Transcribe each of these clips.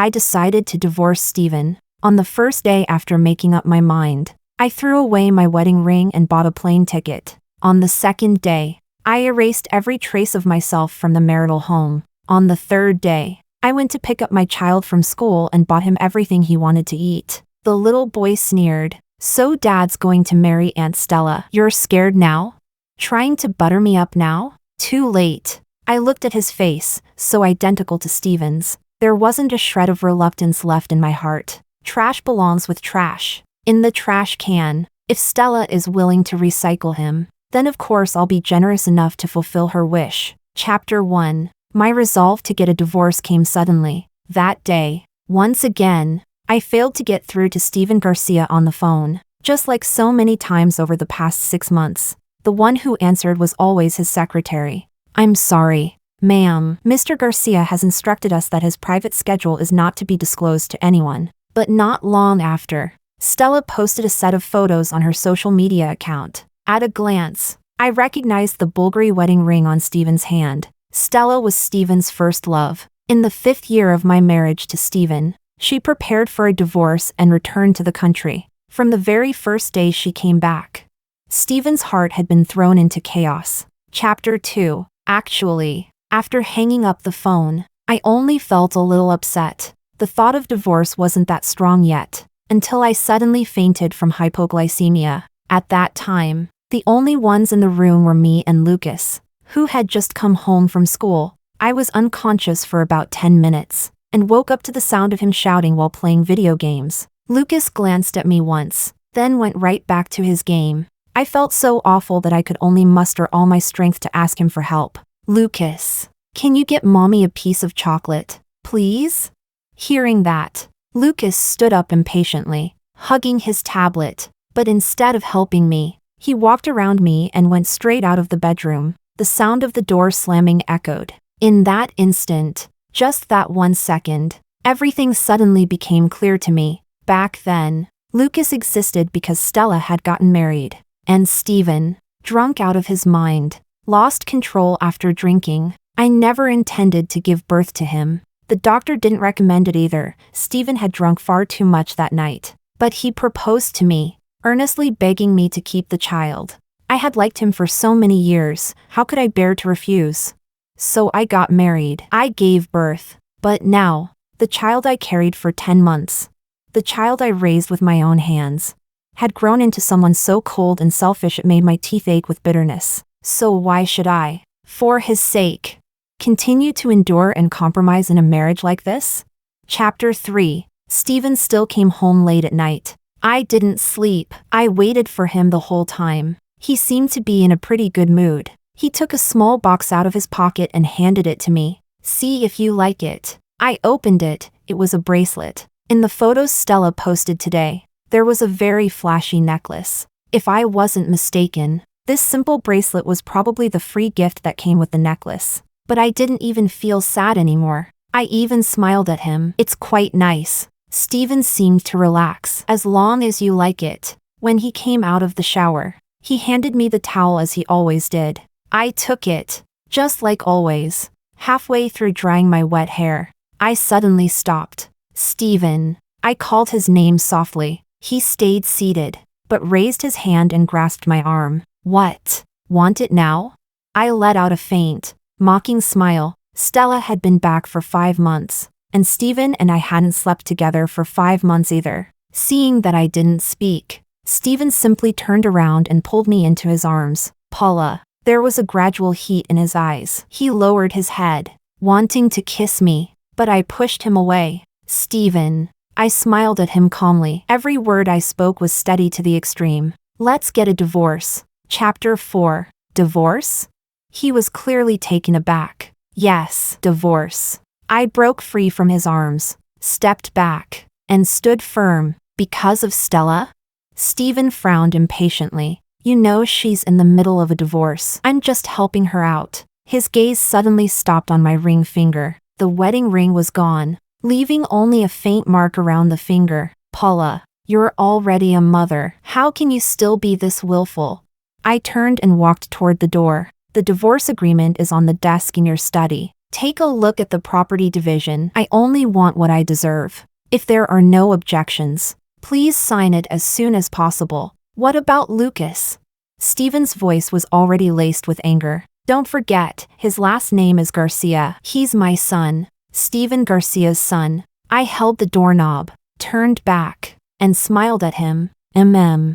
I decided to divorce Steven. On the first day after making up my mind, I threw away my wedding ring and bought a plane ticket. On the second day, I erased every trace of myself from the marital home. On the third day, I went to pick up my child from school and bought him everything he wanted to eat. The little boy sneered, "So Dad's going to marry Aunt Stella. You're scared now? Trying to butter me up now?" Too late. I looked at his face, so identical to Steven's. There wasn't a shred of reluctance left in my heart. Trash belongs with trash. In the trash can. If Stella is willing to recycle him, then of course I'll be generous enough to fulfill her wish. Chapter 1. My resolve to get a divorce came suddenly. That day, once again, I failed to get through to Steven Garcia on the phone. Just like so many times over the past 6 months, the one who answered was always his secretary. "I'm sorry, ma'am. Mr. Garcia has instructed us that his private schedule is not to be disclosed to anyone." But not long after, Stella posted a set of photos on her social media account. At a glance, I recognized the Bulgari wedding ring on Steven's hand. Stella was Steven's first love. In the 5th year of my marriage to Steven, she prepared for a divorce and returned to the country. From the very first day she came back, Steven's heart had been thrown into chaos. Chapter 2. Actually, after hanging up the phone, I only felt a little upset. The thought of divorce wasn't that strong yet, until I suddenly fainted from hypoglycemia. At that time, the only ones in the room were me and Lucas, who had just come home from school. I was unconscious for about 10 minutes, and woke up to the sound of him shouting while playing video games. Lucas glanced at me once, then went right back to his game. I felt so awful that I could only muster all my strength to ask him for help. "Lucas, can you get Mommy a piece of chocolate, please?" Hearing that, Lucas stood up impatiently, hugging his tablet, but instead of helping me, he walked around me and went straight out of the bedroom. The sound of the door slamming echoed. In that instant, just that 1 second, everything suddenly became clear to me. Back then, Lucas existed because Stella had gotten married. And Steven, drunk out of his mind, lost control after drinking. I never intended to give birth to him. The doctor didn't recommend it either. Steven had drunk far too much that night. But he proposed to me, earnestly begging me to keep the child. I had liked him for so many years, how could I bear to refuse? So I got married. I gave birth. But now, the child I carried for 10 months, the child I raised with my own hands, had grown into someone so cold and selfish it made my teeth ache with bitterness. So why should I, for his sake, continue to endure and compromise in a marriage like this? Chapter 3. Steven still came home late at night. I didn't sleep. I waited for him the whole time. He seemed to be in a pretty good mood. He took a small box out of his pocket and handed it to me. "See if you like it." I opened it. It was a bracelet. In the photos Stella posted today, there was a very flashy necklace. If I wasn't mistaken, this simple bracelet was probably the free gift that came with the necklace. But I didn't even feel sad anymore. I even smiled at him. "It's quite nice." Steven seemed to relax. "As long as you like it." When he came out of the shower, he handed me the towel as he always did. I took it, just like always. Halfway through drying my wet hair, I suddenly stopped. "Steven." I called his name softly. He stayed seated, but raised his hand and grasped my arm. "What? Want it now?" I let out a faint, mocking smile. Stella had been back for 5 months, and Steven and I hadn't slept together for 5 months either. Seeing that I didn't speak, Steven simply turned around and pulled me into his arms. "Paula." There was a gradual heat in his eyes. He lowered his head, wanting to kiss me, but I pushed him away. "Steven." I smiled at him calmly. Every word I spoke was steady to the extreme. "Let's get a divorce." Chapter 4. Divorce? He was clearly taken aback. "Yes, divorce." I broke free from his arms, stepped back, and stood firm. "Because of Stella?" Steven frowned impatiently. "You know she's in the middle of a divorce. I'm just helping her out." His gaze suddenly stopped on my ring finger. The wedding ring was gone, leaving only a faint mark around the finger. "Paula, you're already a mother. How can you still be this willful?" I turned and walked toward the door. "The divorce agreement is on the desk in your study." Take a look at the property division. I only want what I deserve. If there are no objections, please sign it as soon as possible. What about Lucas? Stephen's voice was already laced with anger. Don't forget, his last name is Garcia. He's my son. Stephen Garcia's son. I held the doorknob, turned back, and smiled at him.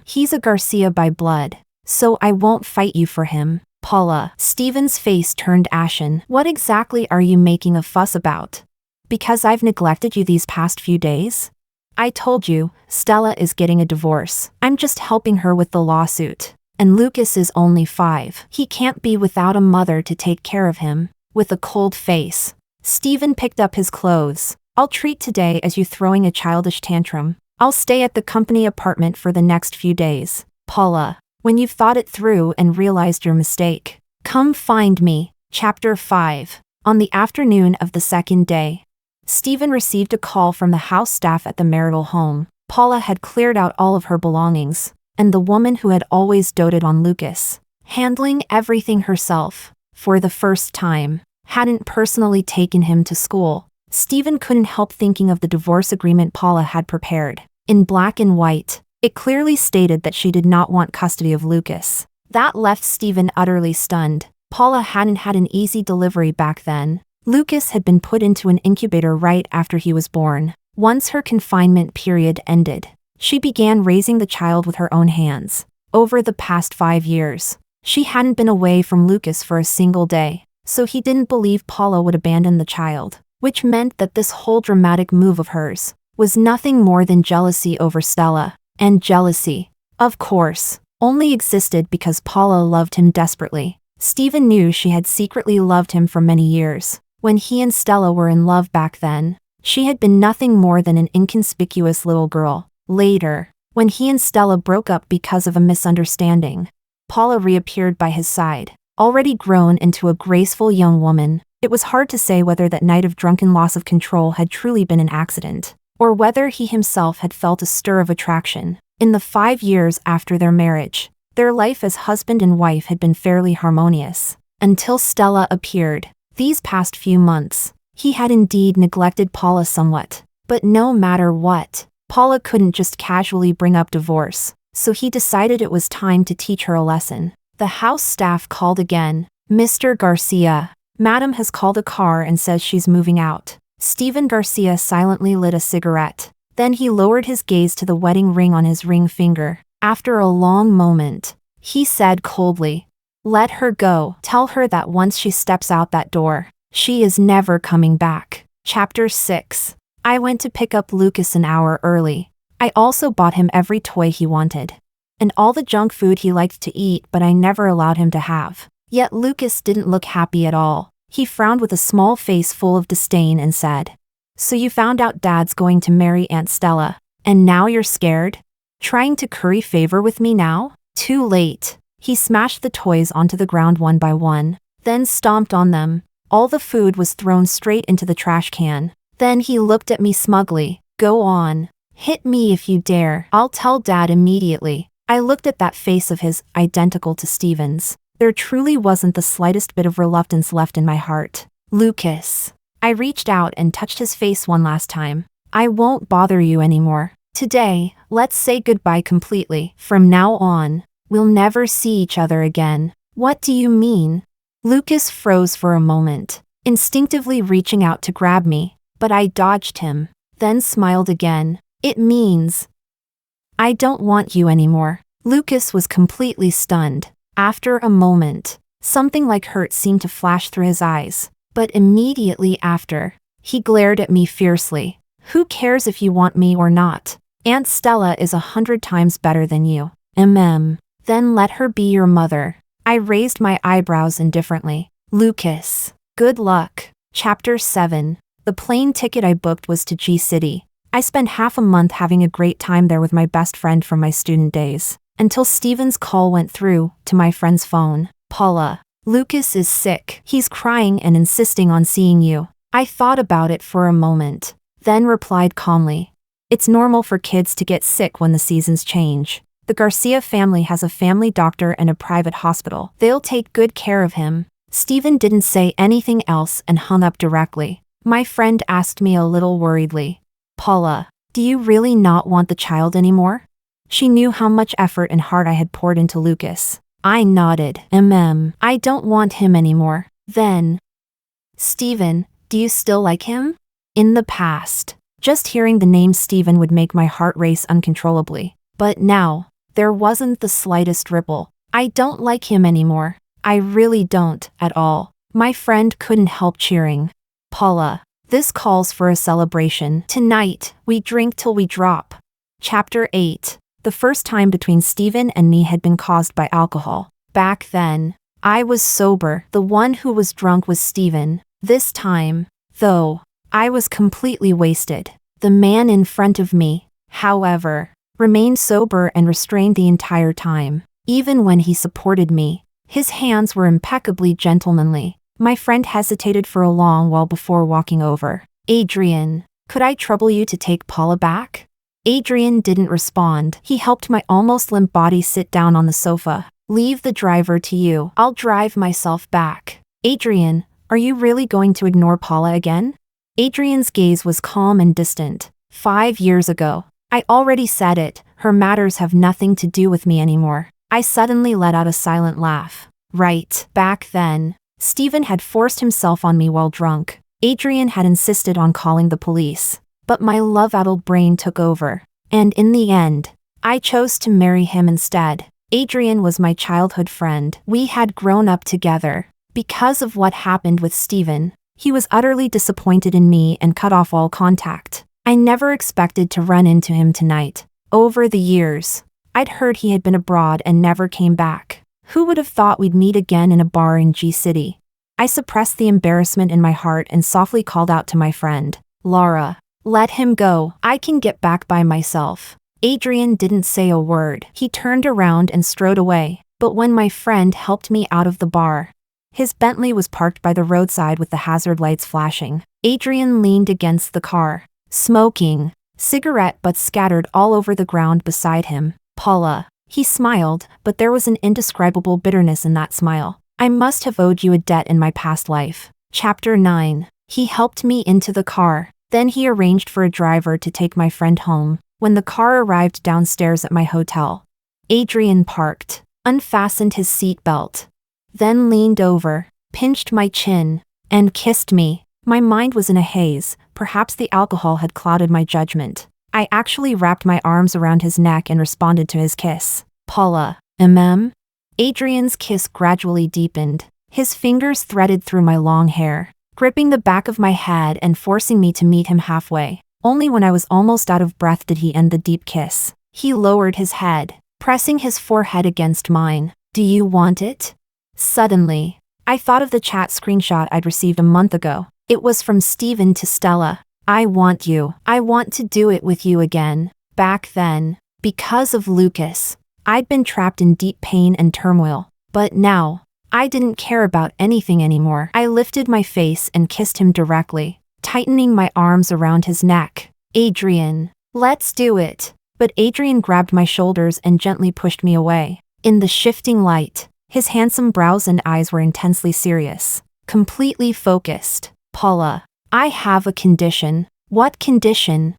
He's a Garcia by blood, so I won't fight you for him. Paula. Stephen's face turned ashen. What exactly are you making a fuss about? Because I've neglected you these past few days? I told you, Stella is getting a divorce. I'm just helping her with the lawsuit. And Lucas is only 5. He can't be without a mother to take care of him. With a cold face, Stephen picked up his clothes. I'll treat today as you throwing a childish tantrum. I'll stay at the company apartment for the next few days. Paula, when you've thought it through and realized your mistake, come find me. Chapter 5. On the afternoon of the second day, Stephen received a call from the house staff at the marital home. Paula had cleared out all of her belongings, and the woman who had always doted on Lucas, handling everything herself, for the first time, hadn't personally taken him to school. Stephen couldn't help thinking of the divorce agreement Paula had prepared. In black and white, it clearly stated that she did not want custody of Lucas. That left Stephen utterly stunned. Paula hadn't had an easy delivery back then. Lucas had been put into an incubator right after he was born. Once her confinement period ended, she began raising the child with her own hands. Over the past 5 years, she hadn't been away from Lucas for a single day, so he didn't believe Paula would abandon the child, which meant that this whole dramatic move of hers was nothing more than jealousy over Stella. And jealousy, of course, only existed because Paula loved him desperately. Stephen knew she had secretly loved him for many years. When he and Stella were in love back then, she had been nothing more than an inconspicuous little girl. Later, when he and Stella broke up because of a misunderstanding, Paula reappeared by his side, already grown into a graceful young woman. It was hard to say whether that night of drunken loss of control had truly been an accident, or whether he himself had felt a stir of attraction. In the 5 years after their marriage, their life as husband and wife had been fairly harmonious, until Stella appeared. These past few months, he had indeed neglected Paula somewhat, but no matter what, Paula couldn't just casually bring up divorce, so he decided it was time to teach her a lesson. The house staff called again. Mr. Garcia, Madam has called a car and says she's moving out. Stephen Garcia silently lit a cigarette. Then he lowered his gaze to the wedding ring on his ring finger. After a long moment, he said coldly, "Let her go. Tell her that once she steps out that door, she is never coming back." Chapter 6. I went to pick up Lucas an hour early. I also bought him every toy he wanted, and all the junk food he liked to eat but I never allowed him to have. Yet Lucas didn't look happy at all. He frowned with a small face full of disdain and said, "So you found out Dad's going to marry Aunt Stella, and now you're scared? Trying to curry favor with me now? Too late." He smashed the toys onto the ground one by one, then stomped on them. All the food was thrown straight into the trash can. Then he looked at me smugly. "Go on. Hit me if you dare. I'll tell Dad immediately." I looked at that face of his, identical to Stephen's. There truly wasn't the slightest bit of reluctance left in my heart. "Lucas." I reached out and touched his face one last time. "I won't bother you anymore. Today, let's say goodbye completely. From now on, we'll never see each other again." "What do you mean?" Lucas froze for a moment, instinctively reaching out to grab me, but I dodged him, then smiled again. "It means I don't want you anymore." Lucas was completely stunned. After a moment, something like hurt seemed to flash through his eyes, but immediately after, he glared at me fiercely. "Who cares if you want me or not? Aunt Stella is 100 times better than you. Then let her be your mother." I raised my eyebrows indifferently. "Lucas, good luck." Chapter 7. The plane ticket I booked was to G-City. I spent half a month having a great time there with my best friend from my student days, until Stephen's call went through to my friend's phone. "Paula, Lucas is sick. He's crying and insisting on seeing you." I thought about it for a moment, then replied calmly, "It's normal for kids to get sick when the seasons change. The Garcia family has a family doctor and a private hospital. They'll take good care of him." Stephen didn't say anything else and hung up directly. My friend asked me a little worriedly, "Paula, do you really not want the child anymore?" She knew how much effort and heart I had poured into Lucas. I nodded. I don't want him anymore. Then, "Stephen, do you still like him?" In the past, just hearing the name Stephen would make my heart race uncontrollably. But now, there wasn't the slightest ripple. "I don't like him anymore. I really don't, at all." My friend couldn't help cheering. "Paula, this calls for a celebration. Tonight, we drink till we drop." Chapter 8. The first time between Stephen and me had been caused by alcohol. Back then, I was sober. The one who was drunk was Stephen. This time, though, I was completely wasted. The man in front of me, however, remained sober and restrained the entire time. Even when he supported me, his hands were impeccably gentlemanly. My friend hesitated for a long while before walking over. "Adrien, could I trouble you to take Paula back?" Adrien didn't respond. He helped my almost limp body sit down on the sofa. "Leave the driver to you. I'll drive myself back." "Adrien, are you really going to ignore Paula again?" Adrien's gaze was calm and distant. 5 years ago. I already said it, her matters have nothing to do with me anymore. I suddenly let out a silent laugh. Right, back then, Stephen had forced himself on me while drunk. Adrien had insisted on calling the police. But my love-addled brain took over. And in the end, I chose to marry him instead. Adrien was my childhood friend. We had grown up together. Because of what happened with Stephen, he was utterly disappointed in me and cut off all contact. I never expected to run into him tonight. Over the years, I'd heard he had been abroad and never came back. Who would have thought we'd meet again in a bar in G-City? I suppressed the embarrassment in my heart and softly called out to my friend, "Laura, let him go. I can get back by myself." Adrien didn't say a word. He turned around and strode away. But when my friend helped me out of the bar, his Bentley was parked by the roadside with the hazard lights flashing. Adrien leaned against the car, smoking, cigarette butts scattered all over the ground beside him. "Paula." He smiled, but there was an indescribable bitterness in that smile. "I must have owed you a debt in my past life." Chapter 9. He helped me into the car. Then he arranged for a driver to take my friend home. When the car arrived downstairs at my hotel, Adrien parked, unfastened his seat belt, then leaned over, pinched my chin, and kissed me. My mind was in a haze. Perhaps the alcohol had clouded my judgment. I actually wrapped my arms around his neck and responded to his kiss. "Paula, Adrien's kiss gradually deepened. His fingers threaded through my long hair, gripping the back of my head and forcing me to meet him halfway. Only when I was almost out of breath did he end the deep kiss. He lowered his head, pressing his forehead against mine. "Do you want it?" Suddenly, I thought of the chat screenshot I'd received a month ago. It was from Stephen to Stella. "I want you. I want to do it with you again." Back then, because of Lucas, I'd been trapped in deep pain and turmoil. But now, I didn't care about anything anymore. I lifted my face and kissed him directly, tightening my arms around his neck. "Adrien, let's do it." But Adrien grabbed my shoulders and gently pushed me away. In the shifting light, his handsome brows and eyes were intensely serious, completely focused. "Paula, I have a condition." "What condition?"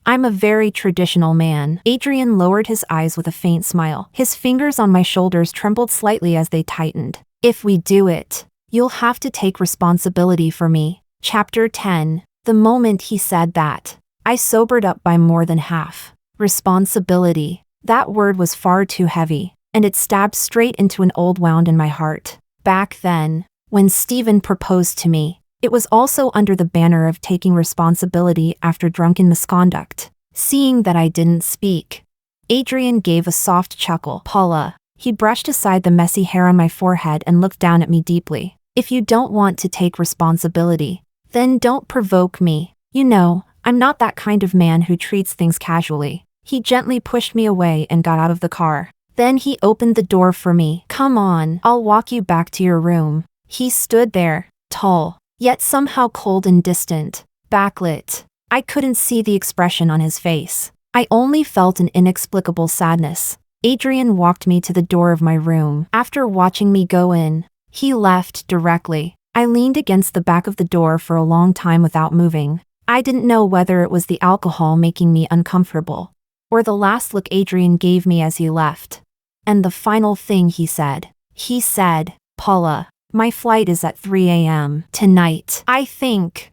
"I'm a very traditional man." Adrien lowered his eyes with a faint smile. His fingers on my shoulders trembled slightly as they tightened. "If we do it, you'll have to take responsibility for me." Chapter 10. The moment he said that, I sobered up by more than half. Responsibility. That word was far too heavy, and it stabbed straight into an old wound in my heart. Back then, when Stephen proposed to me, it was also under the banner of taking responsibility after drunken misconduct. Seeing that I didn't speak, Adrien gave a soft chuckle. "Paula." He brushed aside the messy hair on my forehead and looked down at me deeply. "If you don't want to take responsibility, then don't provoke me. You know, I'm not that kind of man who treats things casually." He gently pushed me away and got out of the car. Then he opened the door for me. "Come on, I'll walk you back to your room." He stood there, tall, yet somehow cold and distant, backlit. I couldn't see the expression on his face. I only felt an inexplicable sadness. Adrien walked me to the door of my room. After watching me go in, He left directly. I leaned against the back of the door for a long time without moving. I didn't know whether it was the alcohol making me uncomfortable, or the last look Adrien gave me as he left. And the final thing he said, Paula, my flight is at 3 a.m. tonight. I think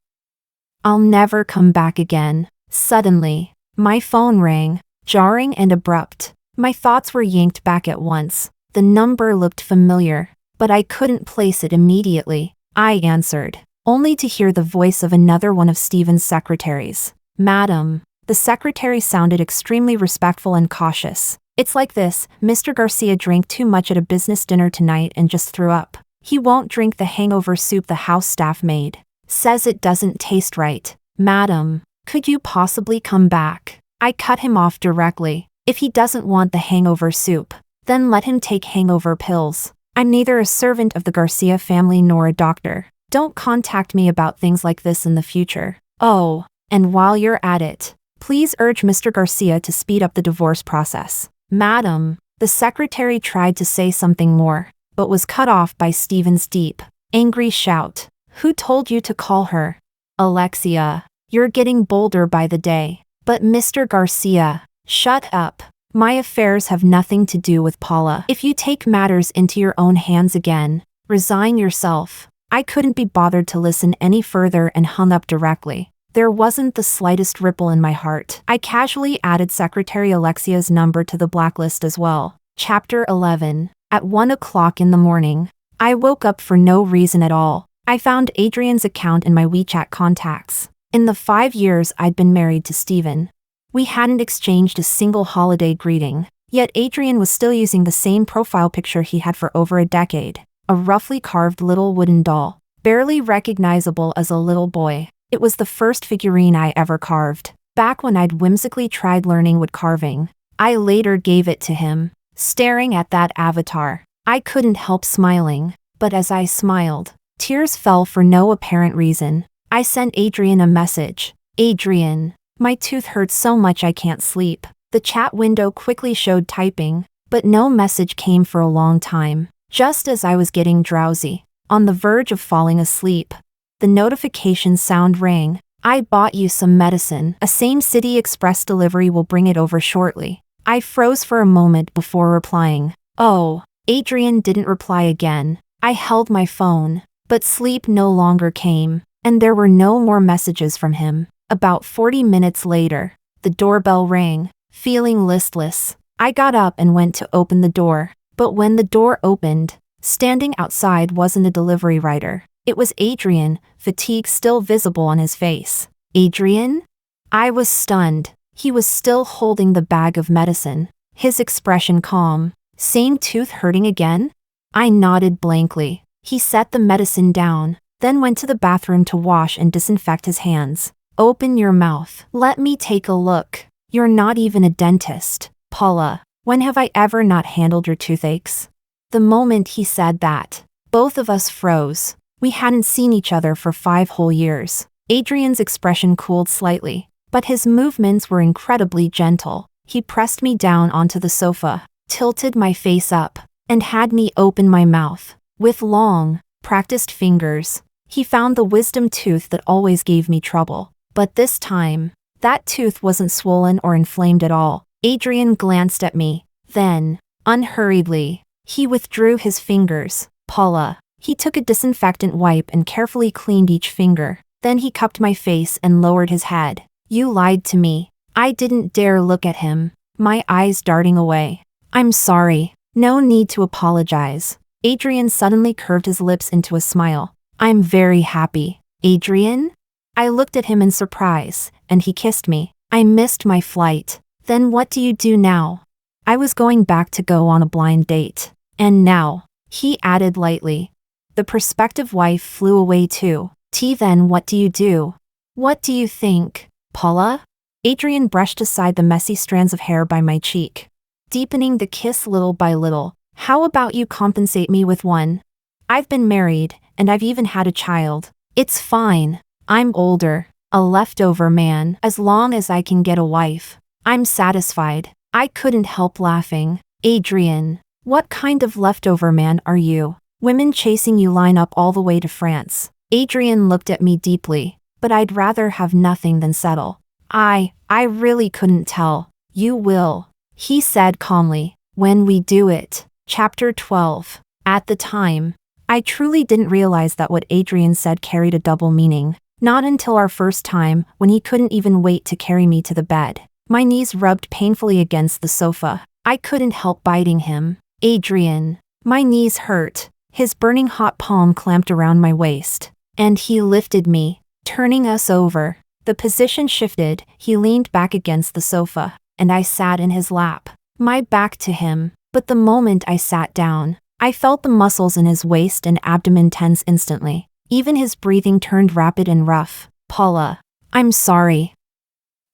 I'll never come back again. Suddenly, my phone rang, jarring and abrupt. My thoughts were yanked back at once. The number looked familiar, but I couldn't place it immediately. I answered, only to hear the voice of another one of Stephen's secretaries. Madam. The secretary sounded extremely respectful and cautious. It's like this, Mr. Garcia drank too much at a business dinner tonight and just threw up. He won't drink the hangover soup the house staff made. Says it doesn't taste right. Madam, could you possibly come back? I cut him off directly. If he doesn't want the hangover soup, then let him take hangover pills. I'm neither a servant of the Garcia family nor a doctor. Don't contact me about things like this in the future. Oh, and while you're at it, please urge Mr. Garcia to speed up the divorce process. Madam, the secretary tried to say something more, but was cut off by Stephen's deep, angry shout. Who told you to call her? Alexia, you're getting bolder by the day. But Mr. Garcia, shut up. My affairs have nothing to do with Paula. If you take matters into your own hands again, resign yourself. I couldn't be bothered to listen any further and hung up directly. There wasn't the slightest ripple in my heart. I casually added Secretary Alexia's number to the blacklist as well. Chapter 11. At 1 o'clock in the morning, I woke up for no reason at all. I found Adrien's account in my WeChat contacts. In the 5 years I'd been married to Stephen, we hadn't exchanged a single holiday greeting, yet Adrien was still using the same profile picture he had for over a decade. A roughly carved little wooden doll, barely recognizable as a little boy. It was the first figurine I ever carved. Back when I'd whimsically tried learning wood carving, I later gave it to him. Staring at that avatar, I couldn't help smiling, but as I smiled, tears fell for no apparent reason. I sent Adrien a message. Adrien, my tooth hurts so much I can't sleep. The chat window quickly showed typing, but no message came for a long time. Just as I was getting drowsy, on the verge of falling asleep, the notification sound rang. I bought you some medicine. A same-city express delivery will bring it over shortly. I froze for a moment before replying. Oh, Adrien didn't reply again. I held my phone, but sleep no longer came, and there were no more messages from him. About 40 minutes later, the doorbell rang. Feeling listless, I got up and went to open the door. But when the door opened, standing outside wasn't a delivery rider. It was Adrien, fatigue still visible on his face. Adrien? I was stunned. He was still holding the bag of medicine, his expression calm. Same tooth hurting again? I nodded blankly. He set the medicine down, then went to the bathroom to wash and disinfect his hands. Open your mouth. Let me take a look. You're not even a dentist. Paula, when have I ever not handled your toothaches? The moment he said that, both of us froze. We hadn't seen each other for 5 whole years. Adrien's expression cooled slightly, but his movements were incredibly gentle. He pressed me down onto the sofa, tilted my face up, and had me open my mouth. With long, practiced fingers, he found the wisdom tooth that always gave me trouble. But this time, that tooth wasn't swollen or inflamed at all. Adrien glanced at me. Then, unhurriedly, he withdrew his fingers. Paula. He took a disinfectant wipe and carefully cleaned each finger. Then he cupped my face and lowered his head. You lied to me. I didn't dare look at him, my eyes darting away. I'm sorry. No need to apologize. Adrien suddenly curved his lips into a smile. I'm very happy. Adrien? I looked at him in surprise, and he kissed me. I missed my flight. Then what do you do now? I was going back to go on a blind date. And now, he added lightly. The prospective wife flew away too. Then what do you do? What do you think, Paula? Adrien brushed aside the messy strands of hair by my cheek, deepening the kiss little by little. How about you compensate me with one? I've been married, and I've even had a child. It's fine. I'm older, a leftover man. As long as I can get a wife, I'm satisfied. I couldn't help laughing. Adrien, what kind of leftover man are you? Women chasing you line up all the way to France. Adrien looked at me deeply. But I'd rather have nothing than settle. I really couldn't tell. You will, he said calmly, when we do it. Chapter 12. At the time, I truly didn't realize that what Adrien said carried a double meaning. Not until our first time, when he couldn't even wait to carry me to the bed. My knees rubbed painfully against the sofa. I couldn't help biting him. Adrien. My knees hurt. His burning hot palm clamped around my waist. And he lifted me, turning us over. The position shifted, he leaned back against the sofa, and I sat in his lap, my back to him. But the moment I sat down, I felt the muscles in his waist and abdomen tense instantly. Even his breathing turned rapid and rough. Paula, I'm sorry.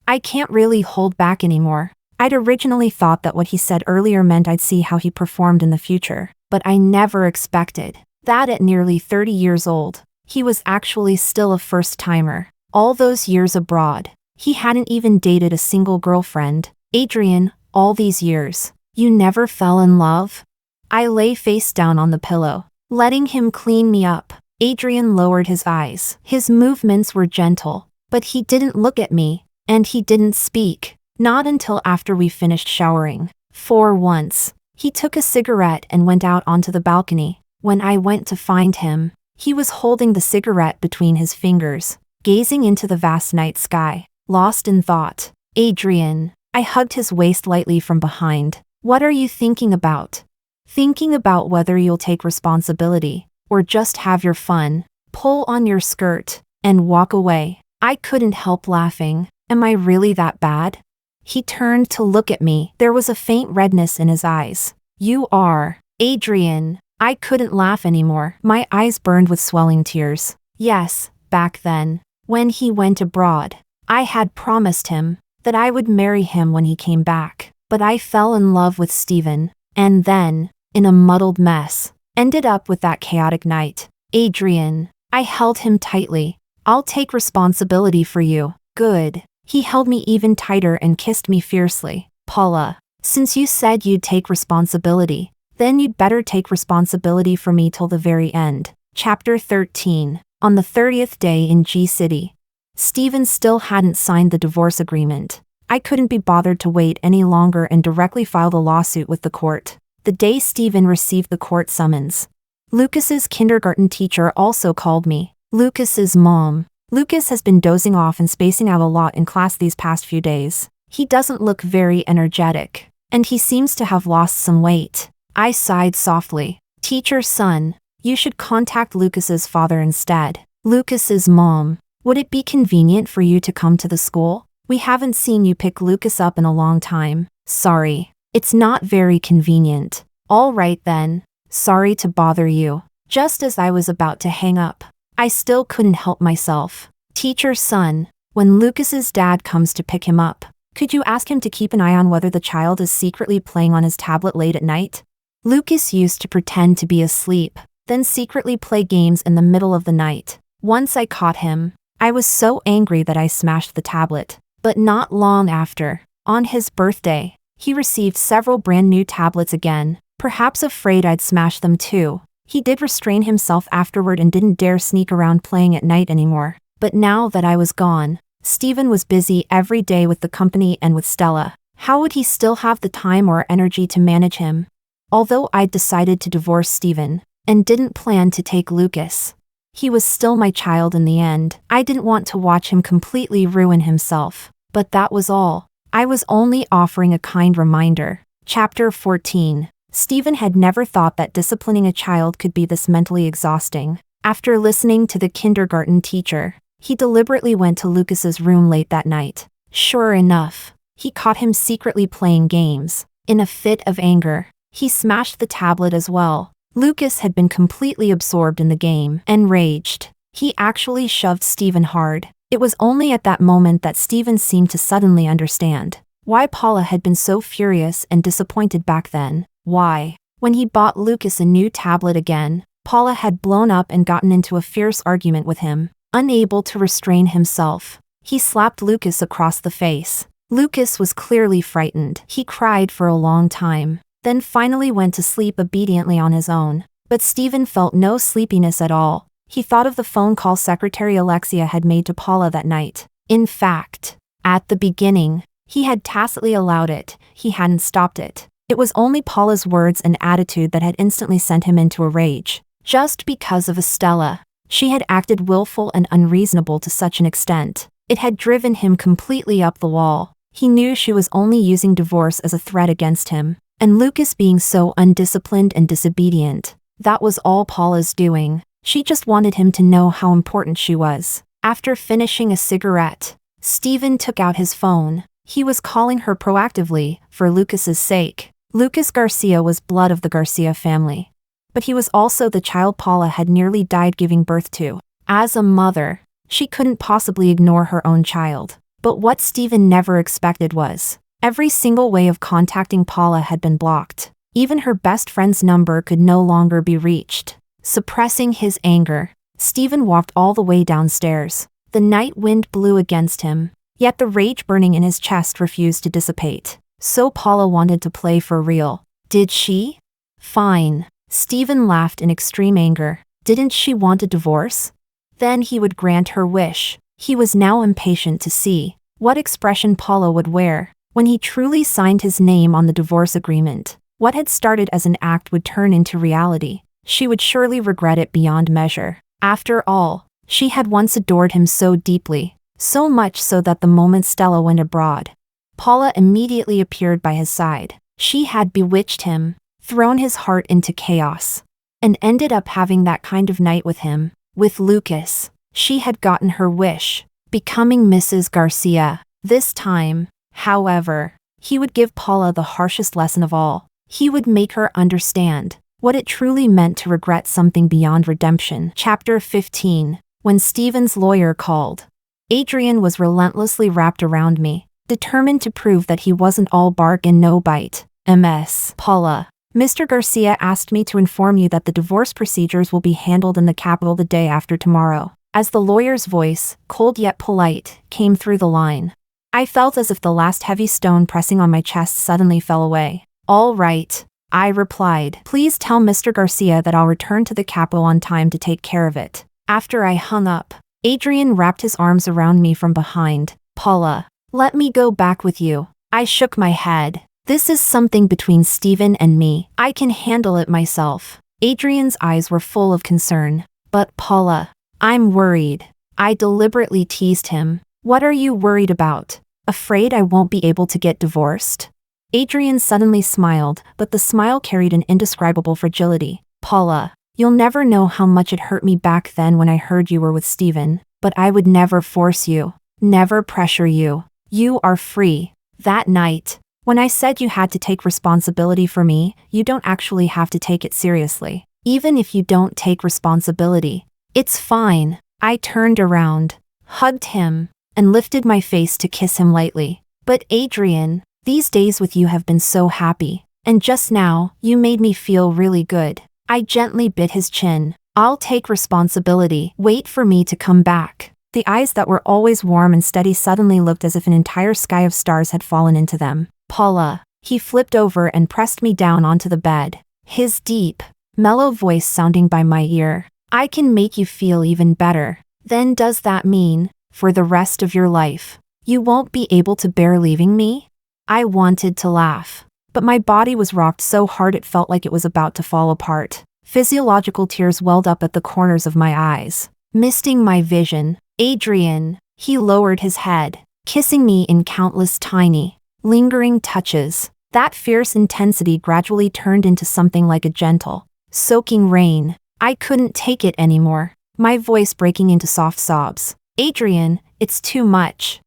I can't really hold back anymore. I'd originally thought that what he said earlier meant I'd see how he performed in the future, but I never expected that at nearly 30 years old, he was actually still a first-timer. All those years abroad, he hadn't even dated a single girlfriend. Adrien, all these years, you never fell in love? I lay face down on the pillow, letting him clean me up. Adrien lowered his eyes. His movements were gentle, but he didn't look at me, and he didn't speak. Not until after we finished showering. For once, he took a cigarette and went out onto the balcony. When I went to find him, he was holding the cigarette between his fingers, gazing into the vast night sky, lost in thought. Adrien, I hugged his waist lightly from behind. What are you thinking about? Thinking about whether you'll take responsibility, or just have your fun, pull on your skirt, and walk away. I couldn't help laughing. Am I really that bad? He turned to look at me. There was a faint redness in his eyes. You are. Adrien. I couldn't laugh anymore. My eyes burned with swelling tears. Yes, back then, when he went abroad, I had promised him that I would marry him when he came back. But I fell in love with Steven, and then, in a muddled mess, ended up with that chaotic night. Adrien. I held him tightly. I'll take responsibility for you. Good. He held me even tighter and kissed me fiercely. Paula, since you said you'd take responsibility, then you'd better take responsibility for me till the very end. Chapter 13. On the 30th day in G City. Steven still hadn't signed the divorce agreement. I couldn't be bothered to wait any longer and directly filed a lawsuit with the court. The day Steven received the court summons, Lucas's kindergarten teacher also called me. Lucas's mom. Lucas has been dozing off and spacing out a lot in class these past few days. He doesn't look very energetic, and he seems to have lost some weight. I sighed softly. Teacher's son, you should contact Lucas's father instead. Lucas's mom, would it be convenient for you to come to the school? We haven't seen you pick Lucas up in a long time. Sorry, it's not very convenient. All right then. Sorry to bother you. Just as I was about to hang up, I still couldn't help myself. Teacher's son, when Lucas's dad comes to pick him up, could you ask him to keep an eye on whether the child is secretly playing on his tablet late at night? Lucas used to pretend to be asleep, then secretly play games in the middle of the night. Once I caught him, I was so angry that I smashed the tablet. But not long after, on his birthday, he received several brand new tablets again, perhaps afraid I'd smash them too. He did restrain himself afterward and didn't dare sneak around playing at night anymore. But now that I was gone, Steven was busy every day with the company and with Stella. How would he still have the time or energy to manage him? Although I'd decided to divorce Steven, and didn't plan to take Lucas, he was still my child in the end. I didn't want to watch him completely ruin himself. But that was all. I was only offering a kind reminder. Chapter 14. Steven had never thought that disciplining a child could be this mentally exhausting. After listening to the kindergarten teacher, he deliberately went to Lucas's room late that night. Sure enough, he caught him secretly playing games. In a fit of anger, he smashed the tablet as well. Lucas had been completely absorbed in the game. Enraged, he actually shoved Steven hard. It was only at that moment that Steven seemed to suddenly understand why Paula had been so furious and disappointed back then. Why, when he bought Lucas a new tablet again, Paula had blown up and gotten into a fierce argument with him. Unable to restrain himself, he slapped Lucas across the face. Lucas was clearly frightened. He cried for a long time, then finally went to sleep obediently on his own. But Stephen felt no sleepiness at all. He thought of the phone call Secretary Alexia had made to Paula that night. In fact, at the beginning, he had tacitly allowed it, he hadn't stopped it. It was only Paula's words and attitude that had instantly sent him into a rage. Just because of Estella. She had acted willful and unreasonable to such an extent. It had driven him completely up the wall. He knew she was only using divorce as a threat against him. And Lucas being so undisciplined and disobedient. That was all Paula's doing. She just wanted him to know how important she was. After finishing a cigarette, Stephen took out his phone. He was calling her proactively, for Lucas's sake. Lucas Garcia was blood of the Garcia family. But he was also the child Paula had nearly died giving birth to. As a mother, she couldn't possibly ignore her own child. But what Stephen never expected was, every single way of contacting Paula had been blocked. Even her best friend's number could no longer be reached. Suppressing his anger, Stephen walked all the way downstairs. The night wind blew against him, yet the rage burning in his chest refused to dissipate. So Paula wanted to play for real. Did she? Fine. Stephen laughed in extreme anger. Didn't she want a divorce? Then he would grant her wish. He was now impatient to see what expression Paula would wear when he truly signed his name on the divorce agreement. What had started as an act would turn into reality. She would surely regret it beyond measure. After all, she had once adored him so deeply, so much so that the moment Stella went abroad, Paula immediately appeared by his side. She had bewitched him, thrown his heart into chaos, and ended up having that kind of night with him. With Lucas, she had gotten her wish, becoming Mrs. Garcia. This time, however, he would give Paula the harshest lesson of all. He would make her understand what it truly meant to regret something beyond redemption. Chapter 15. When Stephen's lawyer called, Adrien was relentlessly wrapped around me, determined to prove that he wasn't all bark and no bite. Ms. Paula, Mr. Garcia asked me to inform you that the divorce procedures will be handled in the capital the day after tomorrow. As the lawyer's voice, cold yet polite, came through the line, I felt as if the last heavy stone pressing on my chest suddenly fell away. All right, I replied. Please tell Mr. Garcia that I'll return to the capital on time to take care of it. After I hung up, Adrien wrapped his arms around me from behind. Paula, let me go back with you. I shook my head. This is something between Stephen and me. I can handle it myself. Adrien's eyes were full of concern. But Paula, I'm worried. I deliberately teased him. What are you worried about? Afraid I won't be able to get divorced? Adrien suddenly smiled, but the smile carried an indescribable fragility. Paula, you'll never know how much it hurt me back then when I heard you were with Stephen, but I would never force you, never pressure you. You are free. That night, when I said you had to take responsibility for me, you don't actually have to take it seriously. Even if you don't take responsibility, it's fine. I turned around, hugged him, and lifted my face to kiss him lightly. But Adrien, these days with you have been so happy, and just now, you made me feel really good. I gently bit his chin. I'll take responsibility. Wait for me to come back. The eyes that were always warm and steady suddenly looked as if an entire sky of stars had fallen into them. Paula, he flipped over and pressed me down onto the bed, his deep, mellow voice sounding by my ear. I can make you feel even better. Then does that mean, for the rest of your life, you won't be able to bear leaving me? I wanted to laugh, but my body was rocked so hard it felt like it was about to fall apart. Physiological tears welled up at the corners of my eyes, misting my vision. Adrien, he lowered his head, kissing me in countless tiny, lingering touches. That fierce intensity gradually turned into something like a gentle, soaking rain. I couldn't take it anymore, my voice breaking into soft sobs. Adrien, it's too much,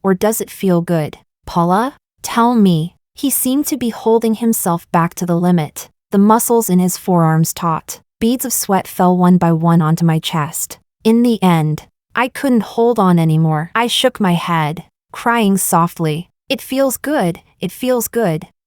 or does it feel good? Paula, tell me. He seemed to be holding himself back to the limit. The muscles in his forearms taut. Beads of sweat fell one by one onto my chest. In the end, I couldn't hold on anymore. I shook my head, crying softly. It feels good.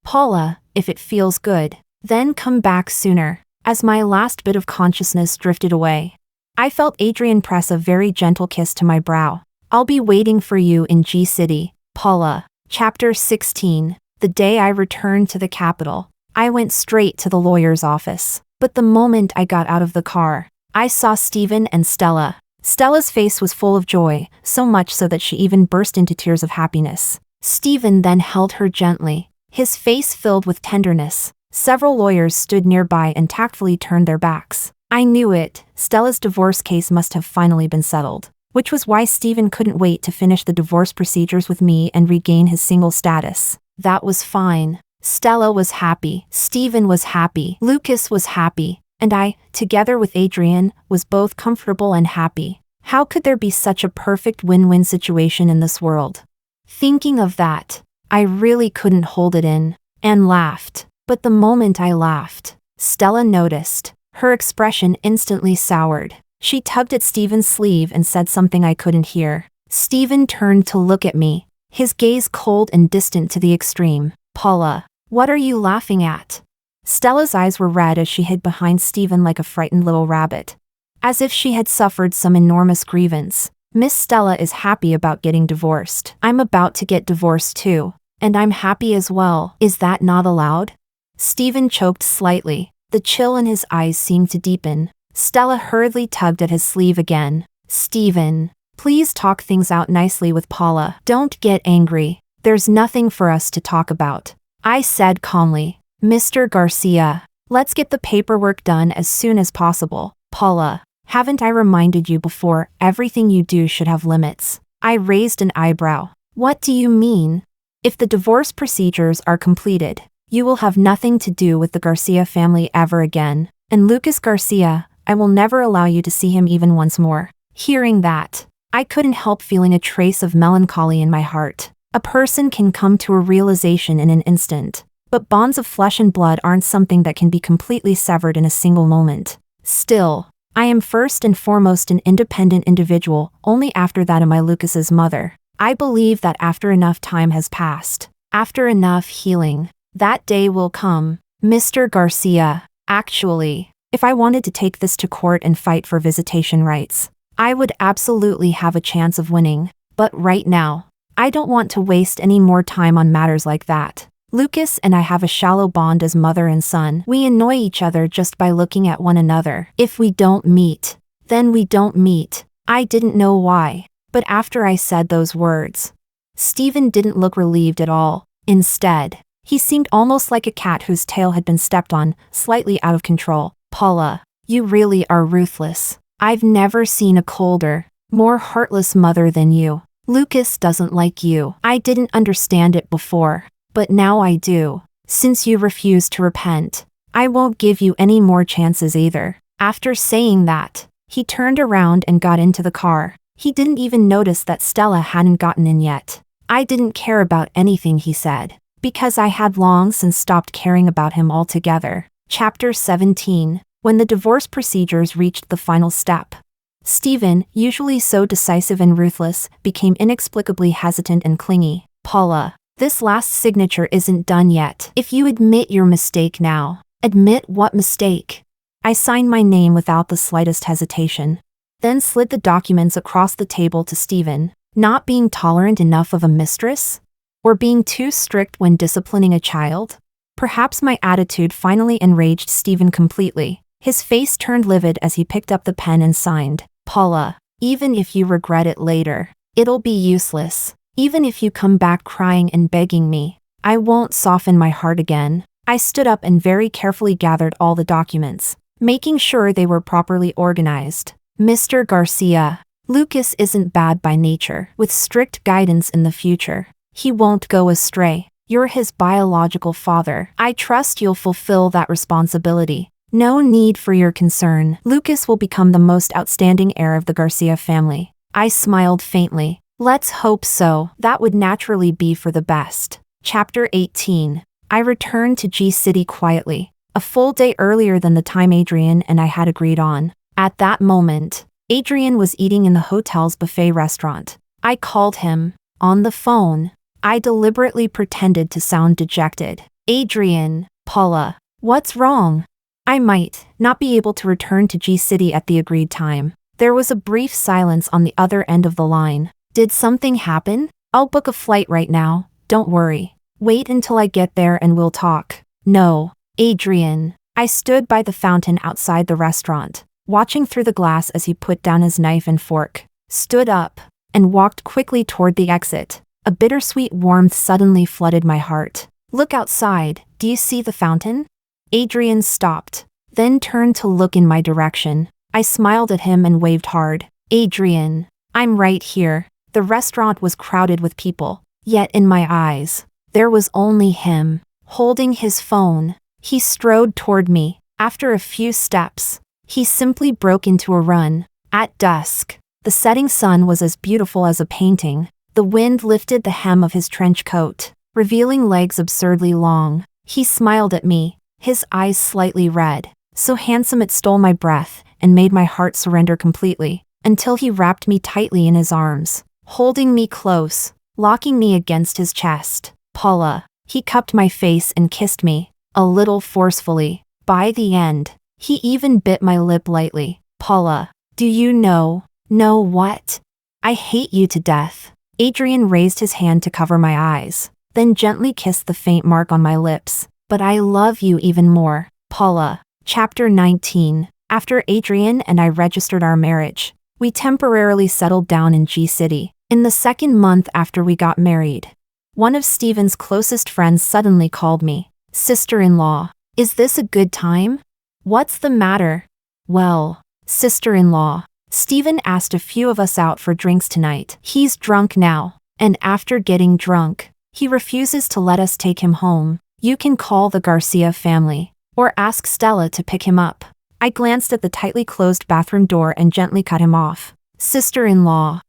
Paula, if it feels good, then come back sooner. As my last bit of consciousness drifted away, I felt Adrien press a very gentle kiss to my brow. I'll be waiting for you in G City, Paula. Chapter 16. The day I returned to the capital, I went straight to the lawyer's office. But the moment I got out of the car, I saw Stephen and Stella. Stella's face was full of joy, so much so that she even burst into tears of happiness. Stephen then held her gently, his face filled with tenderness. Several lawyers stood nearby and tactfully turned their backs. I knew it, Stella's divorce case must have finally been settled, which was why Stephen couldn't wait to finish the divorce procedures with me and regain his single status. That was fine. Stella was happy, Stephen was happy, Lucas was happy, and I, together with Adrien, was both comfortable and happy. How could there be such a perfect win-win situation in this world? Thinking of that, I really couldn't hold it in, and laughed. But the moment I laughed, Stella noticed. Her expression instantly soured. She tugged at Stephen's sleeve and said something I couldn't hear. Stephen turned to look at me, his gaze cold and distant to the extreme. Paula, what are you laughing at? Stella's eyes were red as she hid behind Stephen like a frightened little rabbit. As if she had suffered some enormous grievance. Miss Stella is happy about getting divorced. I'm about to get divorced too. And I'm happy as well. Is that not allowed? Stephen choked slightly. The chill in his eyes seemed to deepen. Stella hurriedly tugged at his sleeve again. Stephen, please talk things out nicely with Paula. Don't get angry. There's nothing for us to talk about. I said calmly. Mr. Garcia, let's get the paperwork done as soon as possible. Paula, haven't I reminded you before, everything you do should have limits? I raised an eyebrow. What do you mean? If the divorce procedures are completed, you will have nothing to do with the Garcia family ever again. And Lucas Garcia, I will never allow you to see him even once more. Hearing that, I couldn't help feeling a trace of melancholy in my heart. A person can come to a realization in an instant, but bonds of flesh and blood aren't something that can be completely severed in a single moment. Still, I am first and foremost an independent individual, only after that am I Lucas's mother. I believe that after enough time has passed, after enough healing, that day will come. Mr. Garcia, actually, if I wanted to take this to court and fight for visitation rights, I would absolutely have a chance of winning. But right now, I don't want to waste any more time on matters like that. Lucas and I have a shallow bond as mother and son. We annoy each other just by looking at one another. If we don't meet, then we don't meet. I didn't know why, but after I said those words, Stephen didn't look relieved at all. Instead, he seemed almost like a cat whose tail had been stepped on, slightly out of control. Paula, you really are ruthless. I've never seen a colder, more heartless mother than you. Lucas doesn't like you. I didn't understand it before, but now I do. Since you refuse to repent, I won't give you any more chances either. After saying that, he turned around and got into the car. He didn't even notice that Stella hadn't gotten in yet. I didn't care about anything he said, because I had long since stopped caring about him altogether. Chapter 17. When the divorce procedures reached the final step, Stephen, usually so decisive and ruthless, became inexplicably hesitant and clingy. Paula, this last signature isn't done yet. If you admit your mistake now. Admit what mistake? I signed my name without the slightest hesitation, then slid the documents across the table to Stephen. Not being tolerant enough of a mistress? Or being too strict when disciplining a child? Perhaps my attitude finally enraged Stephen completely. His face turned livid as he picked up the pen and signed. Paula, even if you regret it later, it'll be useless. Even if you come back crying and begging me, I won't soften my heart again. I stood up and very carefully gathered all the documents, making sure they were properly organized. Mr. Garcia, Lucas isn't bad by nature. With strict guidance in the future, he won't go astray. You're his biological father. I trust you'll fulfill that responsibility. No need for your concern. Lucas will become the most outstanding heir of the Garcia family. I smiled faintly. Let's hope so. That would naturally be for the best. Chapter 18. I returned to G City quietly, a full day earlier than the time Adrien and I had agreed on. At that moment, Adrien was eating in the hotel's buffet restaurant. I called him. On the phone, I deliberately pretended to sound dejected. Adrien, Paula, what's wrong? I might not be able to return to G City at the agreed time. There was a brief silence on the other end of the line. Did something happen? I'll book a flight right now, don't worry. Wait until I get there and we'll talk. No, Adrien, I stood by the fountain outside the restaurant, watching through the glass as he put down his knife and fork, stood up, and walked quickly toward the exit. A bittersweet warmth suddenly flooded my heart. Look outside, do you see the fountain? Adrien stopped, then turned to look in my direction. I smiled at him and waved hard. Adrien, I'm right here. The restaurant was crowded with people, yet in my eyes, there was only him, holding his phone. He strode toward me. After a few steps, he simply broke into a run. At dusk, the setting sun was as beautiful as a painting. The wind lifted the hem of his trench coat, revealing legs absurdly long. He smiled at me, his eyes slightly red, so handsome it stole my breath and made my heart surrender completely, until he wrapped me tightly in his arms, holding me close, locking me against his chest. Paula. He cupped my face and kissed me, a little forcefully. By the end, he even bit my lip lightly. Paula, do you know what? I hate you to death. Adrien raised his hand to cover my eyes, then gently kissed the faint mark on my lips. But I love you even more, Paula. Chapter 19. After Adrien and I registered our marriage, we temporarily settled down in G City. In the second month after we got married, one of Steven's closest friends suddenly called me. Sister-in-law, is this a good time? What's the matter? Well, sister-in-law, Steven asked a few of us out for drinks tonight. He's drunk now, and after getting drunk, he refuses to let us take him home. You can call the Garcia family, or ask Stella to pick him up. I glanced at the tightly closed bathroom door and gently cut him off. Sister-in-law,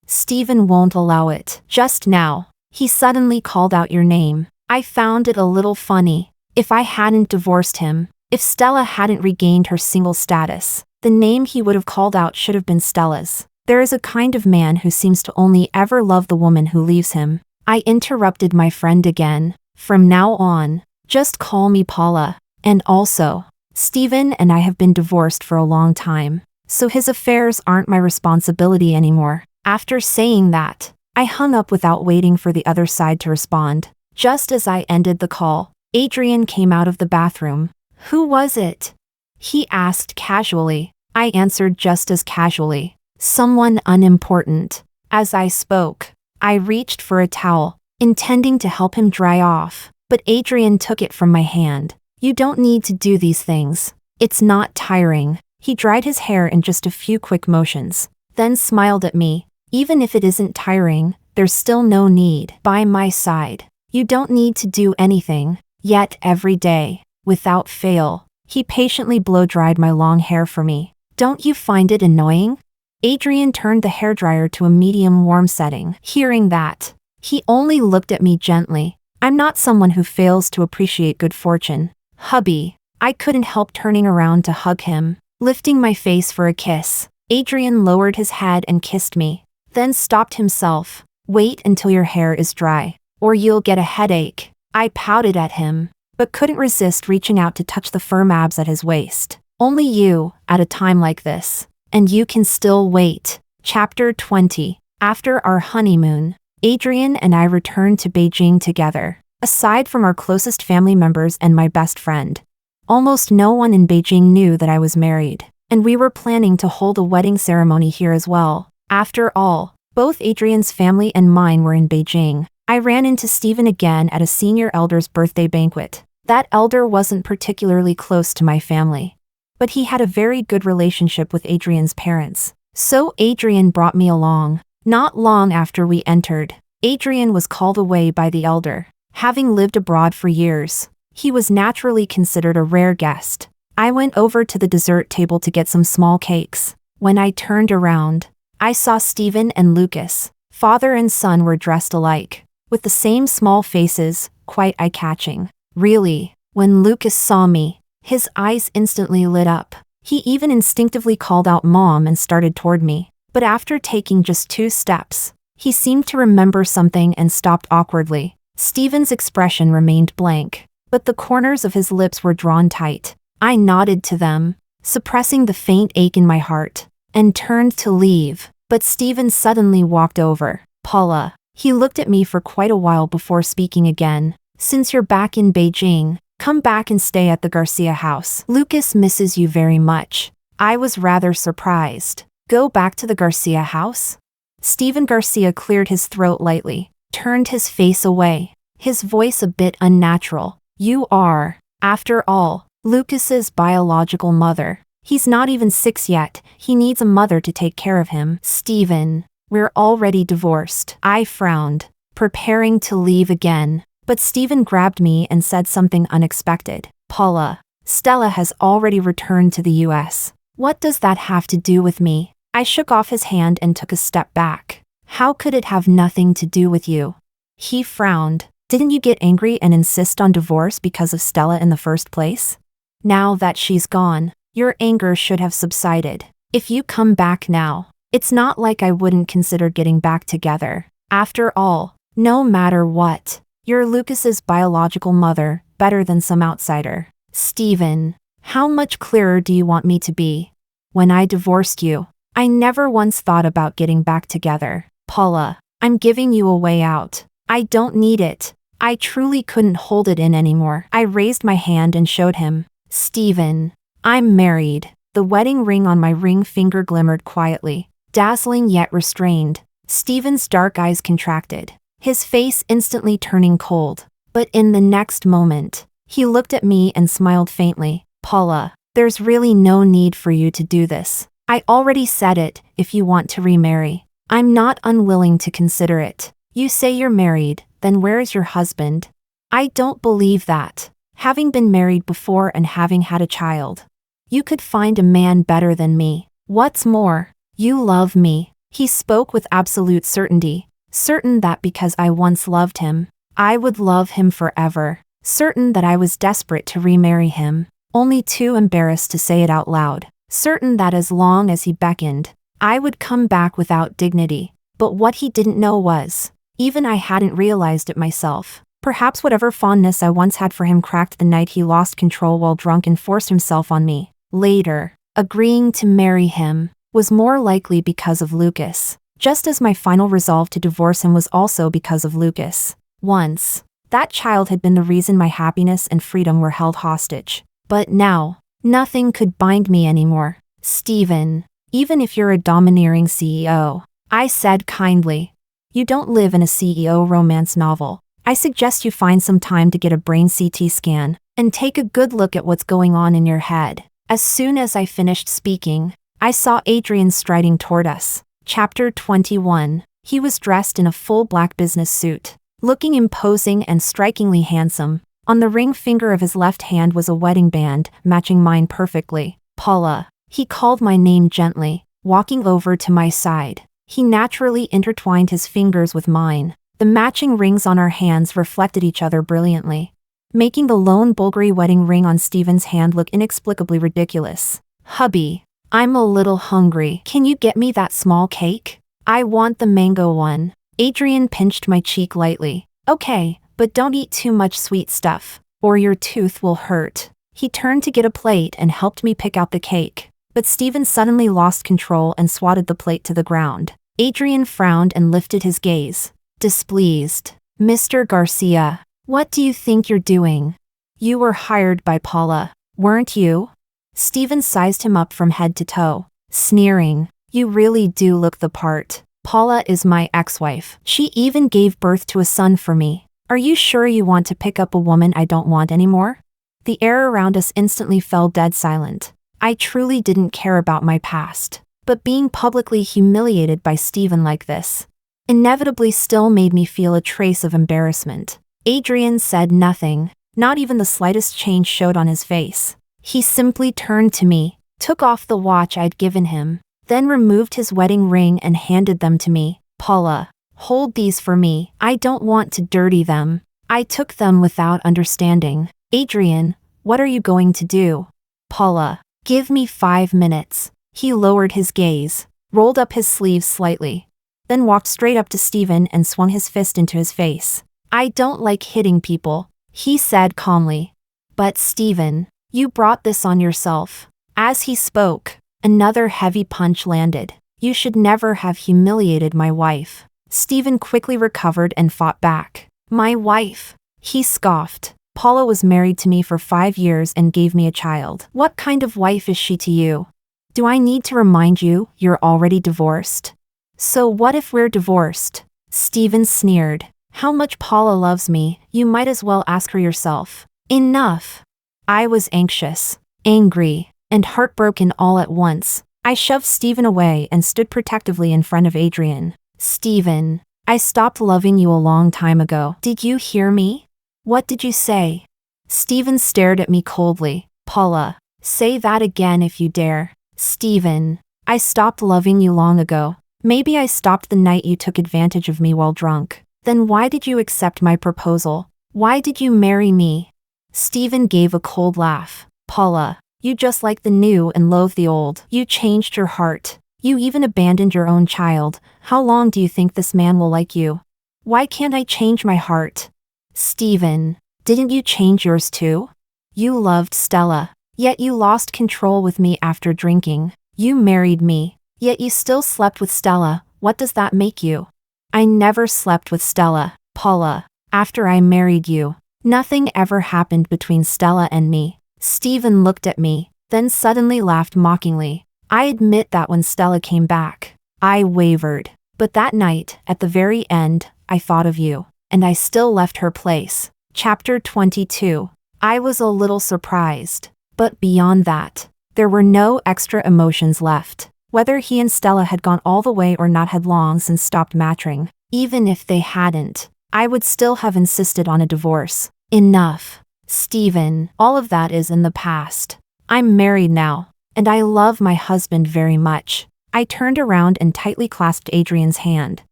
Steven won't allow it. Just now, he suddenly called out your name. I found it a little funny. If I hadn't divorced him, if Stella hadn't regained her single status, the name he would have called out should have been Stella's. There is a kind of man who seems to only ever love the woman who leaves him. I interrupted my friend again. From now on, just call me Paula. And also, Steven and I have been divorced for a long time, so his affairs aren't my responsibility anymore. After saying that, I hung up without waiting for the other side to respond. Just as I ended the call, Adrien came out of the bathroom. Who was it? He asked casually. I answered just as casually. Someone unimportant. As I spoke, I reached for a towel, intending to help him dry off, but Adrien took it from my hand. You don't need to do these things. It's not tiring. He dried his hair in just a few quick motions, then smiled at me. Even if it isn't tiring, there's still no need. By my side, you don't need to do anything. Yet every day, without fail, he patiently blow-dried my long hair for me. Don't you find it annoying? Adrien turned the hairdryer to a medium warm setting. Hearing that, he only looked at me gently. I'm not someone who fails to appreciate good fortune. Hubby, I couldn't help turning around to hug him, lifting my face for a kiss. Adrien lowered his head and kissed me, then stopped himself. Wait until your hair is dry, or you'll get a headache. I pouted at him, but couldn't resist reaching out to touch the firm abs at his waist. Only you, at a time like this. And you can still wait. Chapter 20. After our honeymoon, Adrien and I returned to Beijing together. Aside from our closest family members and my best friend, almost no one in Beijing knew that I was married, and we were planning to hold a wedding ceremony here as well. After all, both Adrien's family and mine were in Beijing. I ran into Steven again at a senior elder's birthday banquet. That elder wasn't particularly close to my family, but he had a very good relationship with Adrien's parents. So Adrien brought me along. Not long after we entered, Adrien was called away by the elder. Having lived abroad for years, he was naturally considered a rare guest. I went over to the dessert table to get some small cakes. When I turned around, I saw Steven and Lucas. Father and son were dressed alike, with the same small faces, quite eye-catching. Really, when Lucas saw me, his eyes instantly lit up. He even instinctively called out Mom and started toward me. But after taking just 2 steps, he seemed to remember something and stopped awkwardly. Steven's expression remained blank, but the corners of his lips were drawn tight. I nodded to them, suppressing the faint ache in my heart, and turned to leave, but Steven suddenly walked over. Paula. He looked at me for quite a while before speaking again. Since you're back in Beijing, Come back and stay at the Garcia house. Lucas misses you very much. I was rather surprised. Go back to the Garcia house? Stephen Garcia cleared his throat lightly, turned his face away, his voice a bit unnatural. You are, after all, Lucas's biological mother. He's not even 6 yet, he needs a mother to take care of him. Stephen, we're already divorced. I frowned, preparing to leave again. But Stephen grabbed me and said something unexpected. Paula, Stella has already returned to the US. What does that have to do with me? I shook off his hand and took a step back. How could it have nothing to do with you? He frowned. Didn't you get angry and insist on divorce because of Stella in the first place? Now that she's gone, your anger should have subsided. If you come back now, it's not like I wouldn't consider getting back together. After all, no matter what, you're Lucas's biological mother, better than some outsider. Stephen, how much clearer do you want me to be? When I divorced you, I never once thought about getting back together. Paula, I'm giving you a way out. I don't need it. I truly couldn't hold it in anymore. I raised my hand and showed him. Stephen, I'm married. The wedding ring on my ring finger glimmered quietly, dazzling yet restrained. Stephen's dark eyes contracted, his face instantly turning cold. But in the next moment, he looked at me and smiled faintly. Paula, there's really no need for you to do this. I already said it. If you want to remarry, I'm not unwilling to consider it. You say you're married, then where is your husband? I don't believe that. Having been married before and having had a child, you could find a man better than me. What's more, you love me. He spoke with absolute certainty, certain that because I once loved him, I would love him forever, certain that I was desperate to remarry him, only too embarrassed to say it out loud, certain that as long as he beckoned, I would come back without dignity. But what he didn't know was, even I hadn't realized it myself. Perhaps whatever fondness I once had for him cracked the night he lost control while drunk and forced himself on me. Later, agreeing to marry him was more likely because of Lucas, just as my final resolve to divorce him was also because of Lucas. Once, that child had been the reason my happiness and freedom were held hostage. But now, nothing could bind me anymore. Stephen, even if you're a domineering CEO, I said kindly, you don't live in a CEO romance novel. I suggest you find some time to get a brain CT scan and take a good look at what's going on in your head. As soon as I finished speaking, I saw Adrien striding toward us. Chapter 21. He was dressed in a full black business suit, looking imposing and strikingly handsome. On the ring finger of his left hand was a wedding band, matching mine perfectly. Paula, he called my name gently, walking over to my side. He naturally intertwined his fingers with mine. The matching rings on our hands reflected each other brilliantly, making the lone Bulgari wedding ring on Stephen's hand look inexplicably ridiculous. Hubby, I'm a little hungry. Can you get me that small cake? I want the mango one. Adrien pinched my cheek lightly. Okay, but don't eat too much sweet stuff, or your tooth will hurt. He turned to get a plate and helped me pick out the cake, but Stephen suddenly lost control and swatted the plate to the ground. Adrien frowned and lifted his gaze, displeased. Mr. Garcia, what do you think you're doing? You were hired by Paula, weren't you? Stephen sized him up from head to toe, sneering. You really do look the part. Paula is my ex-wife. She even gave birth to a son for me. Are you sure you want to pick up a woman I don't want anymore? The air around us instantly fell dead silent. I truly didn't care about my past, but being publicly humiliated by Stephen like this inevitably still made me feel a trace of embarrassment. Adrien said nothing, not even the slightest change showed on his face. He simply turned to me, took off the watch I'd given him, then removed his wedding ring and handed them to me. Paula, hold these for me. I don't want to dirty them. I took them without understanding. Adrien, what are you going to do? Paula, give me 5 minutes. He lowered his gaze, rolled up his sleeves slightly, then walked straight up to Stephen and swung his fist into his face. I don't like hitting people, he said calmly. But Stephen, you brought this on yourself. As he spoke, another heavy punch landed. You should never have humiliated my wife. Stephen quickly recovered and fought back. My wife, he scoffed. Paula was married to me for 5 years and gave me a child. What kind of wife is she to you? Do I need to remind you you're already divorced? So what if we're divorced? Stephen sneered. How much Paula loves me, you might as well ask her yourself. Enough. I was anxious, angry, and heartbroken all at once. I shoved Stephen away and stood protectively in front of Adrien. Stephen, I stopped loving you a long time ago. Did you hear me? What did you say? Stephen stared at me coldly. Paula, say that again if you dare. Stephen, I stopped loving you long ago. Maybe I stopped the night you took advantage of me while drunk. Then why did you accept my proposal? Why did you marry me? Stephen gave a cold laugh. Paula, you just like the new and loathe the old. You changed your heart. You even abandoned your own child. How long do you think this man will like you? Why can't I change my heart? Stephen, didn't you change yours too? You loved Stella, yet you lost control with me after drinking. You married me, yet you still slept with Stella. What does that make you? I never slept with Stella, Paula. After I married you, nothing ever happened between Stella and me. Stephen looked at me, then suddenly laughed mockingly. I admit that when Stella came back, I wavered. But that night, at the very end, I thought of you, and I still left her place. Chapter 22. I was a little surprised. But beyond that, there were no extra emotions left. Whether he and Stella had gone all the way or not had long since stopped mattering. Even if they hadn't, I would still have insisted on a divorce. Enough. Stephen, all of that is in the past. I'm married now, and I love my husband very much. I turned around and tightly clasped Adrien's hand.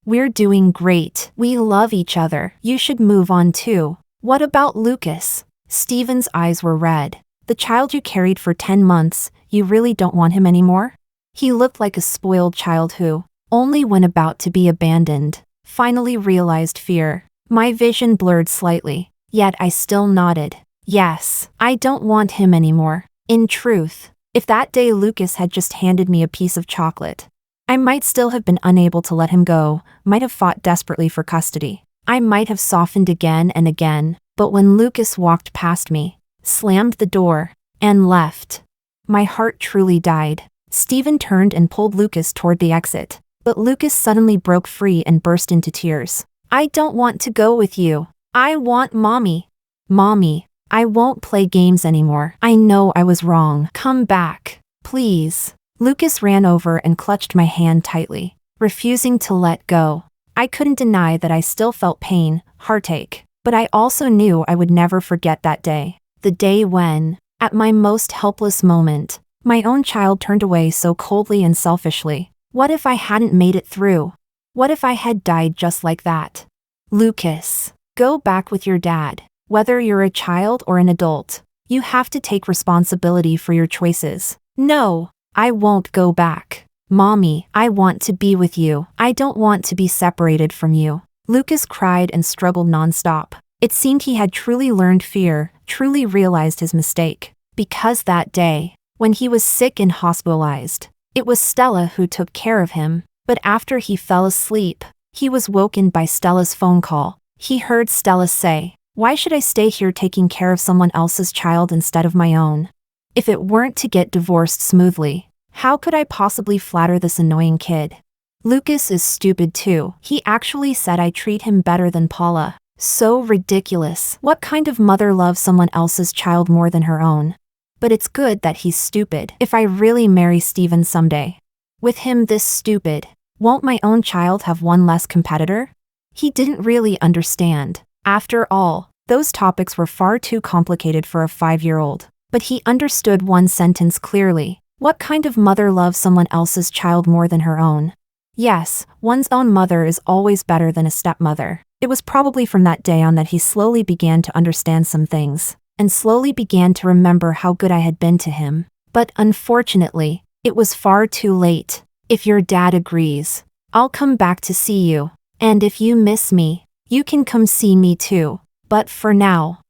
We're doing great. We love each other. You should move on too. What about Lucas? Stephen's eyes were red. The child you carried for 10 months, you really don't want him anymore? He looked like a spoiled child who, only when about to be abandoned, finally realized fear. My vision blurred slightly, yet I still nodded. Yes, I don't want him anymore. In truth, if that day Lucas had just handed me a piece of chocolate, I might still have been unable to let him go, might have fought desperately for custody. I might have softened again and again, but when Lucas walked past me, slammed the door, and left, my heart truly died. Stephen turned and pulled Lucas toward the exit, but Lucas suddenly broke free and burst into tears. I don't want to go with you. I want Mommy. Mommy, I won't play games anymore. I know I was wrong. Come back, please. Lucas ran over and clutched my hand tightly, refusing to let go. I couldn't deny that I still felt pain, heartache, but I also knew I would never forget that day. The day when, at my most helpless moment, my own child turned away so coldly and selfishly. What if I hadn't made it through? What if I had died just like that? Lucas, go back with your dad. Whether you're a child or an adult, you have to take responsibility for your choices. No, I won't go back. Mommy, I want to be with you. I don't want to be separated from you. Lucas cried and struggled nonstop. It seemed he had truly learned fear, truly realized his mistake. Because that day, when he was sick and hospitalized, it was Stella who took care of him. But after he fell asleep, he was woken by Stella's phone call. He heard Stella say, "Why should I stay here taking care of someone else's child instead of my own? If it weren't to get divorced smoothly, how could I possibly flatter this annoying kid? Lucas is stupid too. He actually said I treat him better than Paula. So ridiculous. What kind of mother loves someone else's child more than her own? But it's good that he's stupid. If I really marry Stephen someday, with him this stupid, won't my own child have one less competitor?" He didn't really understand. After all, those topics were far too complicated for a 5-year-old. But he understood one sentence clearly. What kind of mother loves someone else's child more than her own? Yes, one's own mother is always better than a stepmother. It was probably from that day on that he slowly began to understand some things, and slowly began to remember how good I had been to him. But unfortunately, it was far too late. If your dad agrees, I'll come back to see you. And if you miss me, you can come see me too. But for now,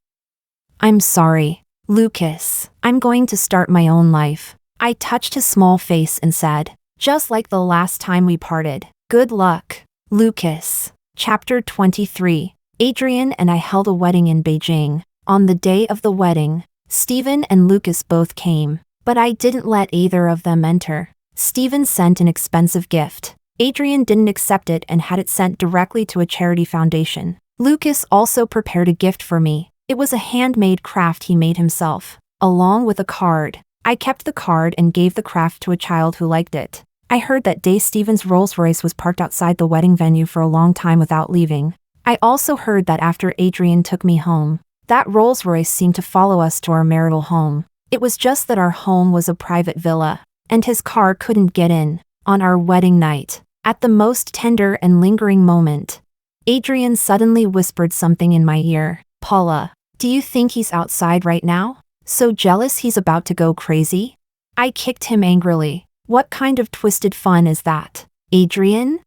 I'm sorry, Lucas. I'm going to start my own life. I touched his small face and said, just like the last time we parted, good luck, Lucas. Chapter 23. Adrien and I held a wedding in Beijing. On the day of the wedding, Stephen and Lucas both came, but I didn't let either of them enter. Stephen sent an expensive gift. Adrien didn't accept it and had it sent directly to a charity foundation. Lucas also prepared a gift for me. It was a handmade craft he made himself, along with a card. I kept the card and gave the craft to a child who liked it. I heard that day Stephen's Rolls-Royce was parked outside the wedding venue for a long time without leaving. I also heard that after Adrien took me home, that Rolls-Royce seemed to follow us to our marital home. It was just that our home was a private villa, and his car couldn't get in. On our wedding night, at the most tender and lingering moment, Adrien suddenly whispered something in my ear. "Paula, do you think he's outside right now? So jealous he's about to go crazy?" I kicked him angrily. "What kind of twisted fun is that, Adrien?"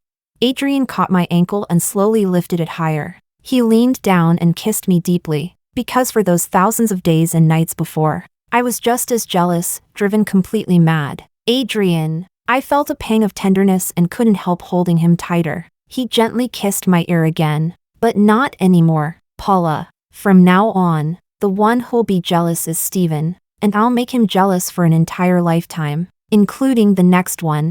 Adrien caught my ankle and slowly lifted it higher. He leaned down and kissed me deeply, because for those thousands of days and nights before, I was just as jealous, driven completely mad. "Adrien." I felt a pang of tenderness and couldn't help holding him tighter. He gently kissed my ear again. "But not anymore, Paula. From now on, the one who'll be jealous is Stephen, and I'll make him jealous for an entire lifetime, including the next one."